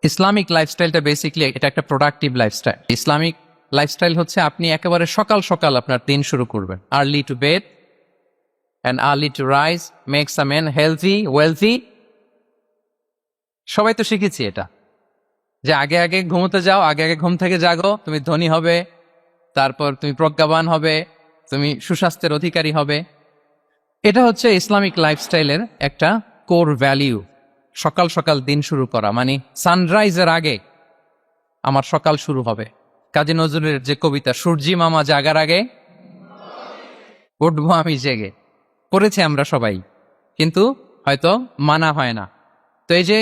Islamic লাইফস্টাইলটা basically এটা একটা productive lifestyle. Islamic lifestyle হচ্ছে আপনি একেবারে সকাল সকাল আপনার দিন শুরু করবেন। Early to bed and early to rise makes a man healthy wealthy. সবাই তো শিখেছি এটা, যে আগে আগে ঘুমোতে যাও, আগে আগে ঘুম থেকে জাগো, তুমি ধনী হবে, তারপর তুমি প্রজ্ঞাবান হবে, তুমি সুস্বাস্থ্যের অধিকারী হবে। এটা হচ্ছে ইসলামিক লাইফস্টাইলের একটা কোর ভ্যালিউ। সকাল সকাল দিন শুরু করা মানে সানরাইজের আগে আমার সকাল শুরু হবে। কাজী নজরুলের যে কবিতা, সূর্যি মামা জাগার আগে উঠবো আমি জেগে, পড়েছি আমরা সবাই, কিন্তু হয়তো মানা হয় না। তো এই যে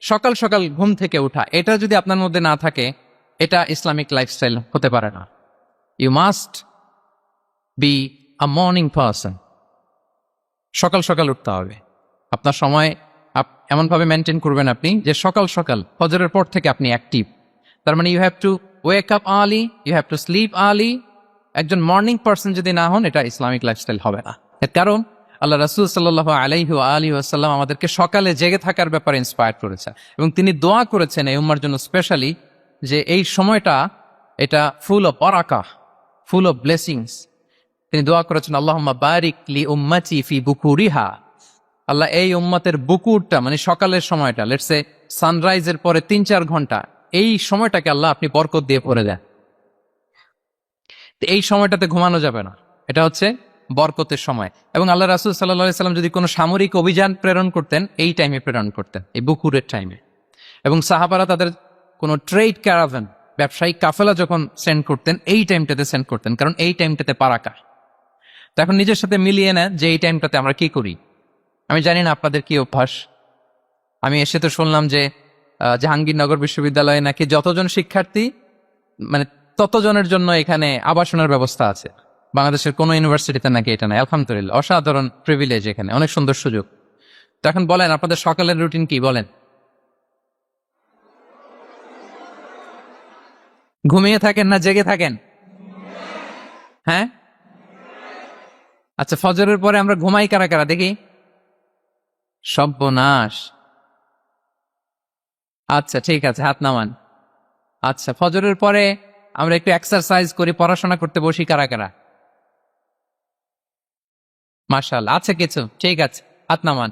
সকাল সকাল ঘুম থেকে উঠা, এটা যদি আপনার মধ্যে না থাকে, এটা ইসলামিক লাইফস্টাইল হতে পারে না। You must be a morning person. সকাল সকাল উঠতে হবে। আপনার সময় এমনভাবে মেনটেন করবেন আপনি যে সকাল সকাল ফজরের পর থেকে আপনি অ্যাক্টিভ। তার মানে you have to wake up early, you have to sleep early. একজন মর্নিং পারসন যদি না হন, এটা ইসলামিক লাইফস্টাইল হবে না। এর কারণ আল্লাহ রাসূল সাল্লাল্লাহু আলাইহি ওয়া আলিহি ওয়াসাল্লাম আমাদেরকে সকালে জেগে থাকার ব্যাপারে ইন্সপায়ার করেছেন, এবং তিনি দোয়া করেছেন এই উম্মার জন্য স্পেশালি, যে এই সময়টা এটা ফুল অফ বারাকা, ফুল অফ ব্লেসিংস। তিনি দোয়া করেছেন, আল্লাহুম্মা বারিক লি উম্মতি ফি বুকুরিহা। আল্লাহ এই উম্মতের বুকুরটা মানে সকালের সময়টা, লেটস সে সানরাইজের পরে ৩-৪ ঘন্টা, এই সময়টাকে আল্লাহ আপনি বরকত দিয়ে ভরে দেন। এই সময়টাতে ঘুমানো যাবে না, এটা হচ্ছে বরকতের সময়। এবং আল্লাহ রাসূল সাল্লাল্লাহু আলাইহি সাল্লাম যদি কোনো সামরিক অভিযান প্রেরণ করতেন, এই টাইমে প্রেরণ করতেন, এই বুকুরের টাইমে। এবং সাহাবারা তাদের কোনো ট্রেড ক্যারাভান, ব্যবসায়িক কাফেলা যখন সেন্ড করতেন, এই টাইমটাতে সেন্ড করতেন, কারণ এই টাইমটাতে পারাকা। তো এখন নিজের সাথে মিলিয়ে নেন যে এই টাইমটাতে আমরা কি করি। আমি জানি না আপনাদের কি অভ্যাস। আমি এসে তো শুনলাম যে জাহাঙ্গীরনগর বিশ্ববিদ্যালয়ে নাকি যতজন শিক্ষার্থী, মানে ততজনের জন্য এখানে আবাসনের ব্যবস্থা আছে। বাংলাদেশের কোনো ইউনিভার্সিটিতে নাকি এটা নাই। আলহামদুলিল্লাহ, অসাধারণ প্রিভিলেজ, এখানে অনেক সুন্দর সুযোগ। তো এখন বলেন, আপনাদের সকালের রুটিন কি বলেন? ঘুমিয়ে থাকেন না জেগে থাকেন? হ্যাঁ, আচ্ছা, ফজরের পরে আমরা ঘুমাই কারা কারা দেখি? সর্বনাশ। আচ্ছা ঠিক আছে, হাত নামান। আচ্ছা, ফজরের পরে আমরা একটু এক্সারসাইজ করি, পড়াশোনা করতে বসি কারা কারা? মাশাআল্লাহ, আছে কিছু, ঠিক আছে, হাত নামান।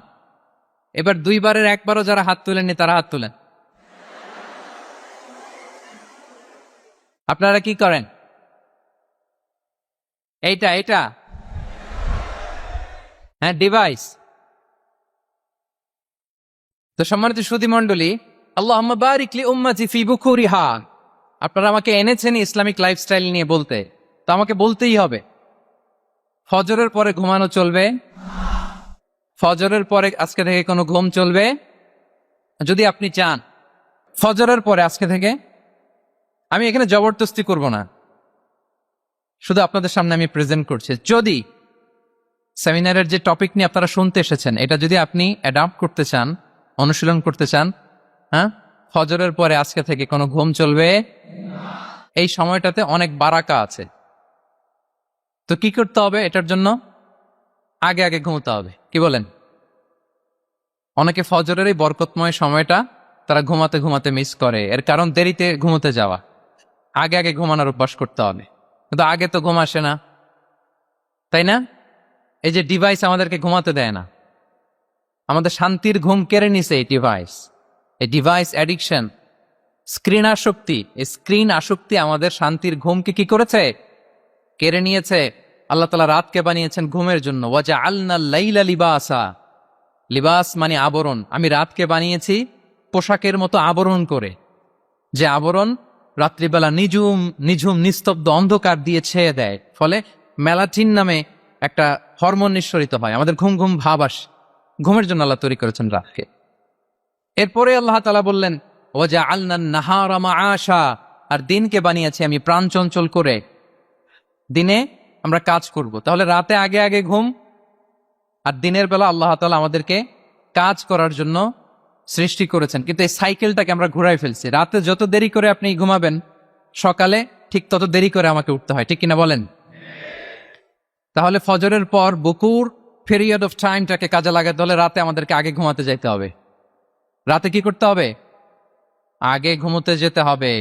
এবার 2 বারের 1 বারও যারা হাত তুলেননি তারা হাত তুলেন। আপনারা কি করেন? এইটা এটা হ্যাঁ, ডিভাইস। তো সম্মানিত সুধী মণ্ডলী, আল্লাহুম্মা বারিক লি উম্মতি ফি বুকুরিহা। আপনারা আমাকে এনেছেন ইসলামিক লাইফস্টাইল নিয়ে বলতে, তো আমাকে বলতেই হবে, ফজরের পরে ঘুমানো চলবে? ফজরের পরে আজকে থেকে কোনো ঘুম চলবে? যদি আপনি চান ফজরের পরে আজকে থেকে, আমি এখানে জবরদস্তি করব না, শুধু আপনাদের সামনে আমি প্রেজেন্ট করছি। যদি সেমিনারের যে টপিক নিয়ে আপনারা শুনতে এসেছেন, এটা যদি আপনি অ্যাডাপ্ট করতে চান, অনুশীলন করতে চান, হ্যাঁ, ফজরের পরে আজকে থেকে কোনো ঘুম চলবে? এই সময়টাতে অনেক বারাকা আছে। তো কি করতে হবে? এটার জন্য আগে আগে ঘুমোতে হবে। কি বলেন? অনেকে ফজরের এই বরকতময় সময়টা তারা ঘুমাতে ঘুমাতে মিস করে। এর কারণ দেরিতে ঘুমোতে যাওয়া। আগে আগে ঘুমানোর অভ্যাস করতে হবে। কিন্তু আগে তো ঘুম আসে না, তাই না? এই যে ডিভাইস আমাদেরকে ঘুমাতে দেয় না, আমাদের শান্তির ঘুম কেড়ে নিছে এই ডিভাইস। এই ডিভাইস অ্যাডিকশন, স্ক্রিন আসক্তি, এই স্ক্রিন আসক্তি আমাদের শান্তির ঘুমকে কি করেছে? কেড়ে নিয়েছে। আল্লাহ তাআলা রাতকে বানিয়েছেন ঘুমের জন্য। ওয়াজআলনাল লাইলা লিবাসা। লিবাস মানে আবরণ। আমি রাতকে বানিয়েছি পোশাকের মতো আবরণ করে, যে আবরণ রাত্রিবেলা নিঝুম নিঝুম নিস্তব্ধ অন্ধকার দিয়ে ছেয়ে দেয়। ফলে মেলাটিন নামে একটা হরমোন নিঃসরিত হয়, আমাদের ঘুম ঘুম ভাব আসে। ঘুমের জন্য আল্লাহ তৈরি করেছেন রাতকে। এরপরে আল্লাহ তাআলা বললেন, ওয়াজআলনান নাহারা মাআশা। আর দিনকে বানিয়েছি আমি প্রাণ চঞ্চল করে, দিনে আমরা কাজ করব। তাহলে রাতে আগে আগে ঘুম, আর দিনের বেলা আল্লাহ তাআলা আমাদেরকে কাজ করার জন্য সৃষ্টি করেছেন। কিন্তু এই সাইকেলটাকে আমরা ঘুরাই ফেলছি। রাতে যত দেরি করে আপনি ঘুমাবেন, সকালে ঠিক তত দেরি করে আমাকে উঠতে হয়, ঠিক কিনা বলেন? তাহলে ফজরের পর বকুর পিরিয়ড অফ টাইমটাকে কাজে লাগাতে হলে রাতে আমাদেরকে আগে ঘুমাতে যাইতে হবে। রাতে কি করতে হবে? আগে ঘুমোতে যেতে হবে।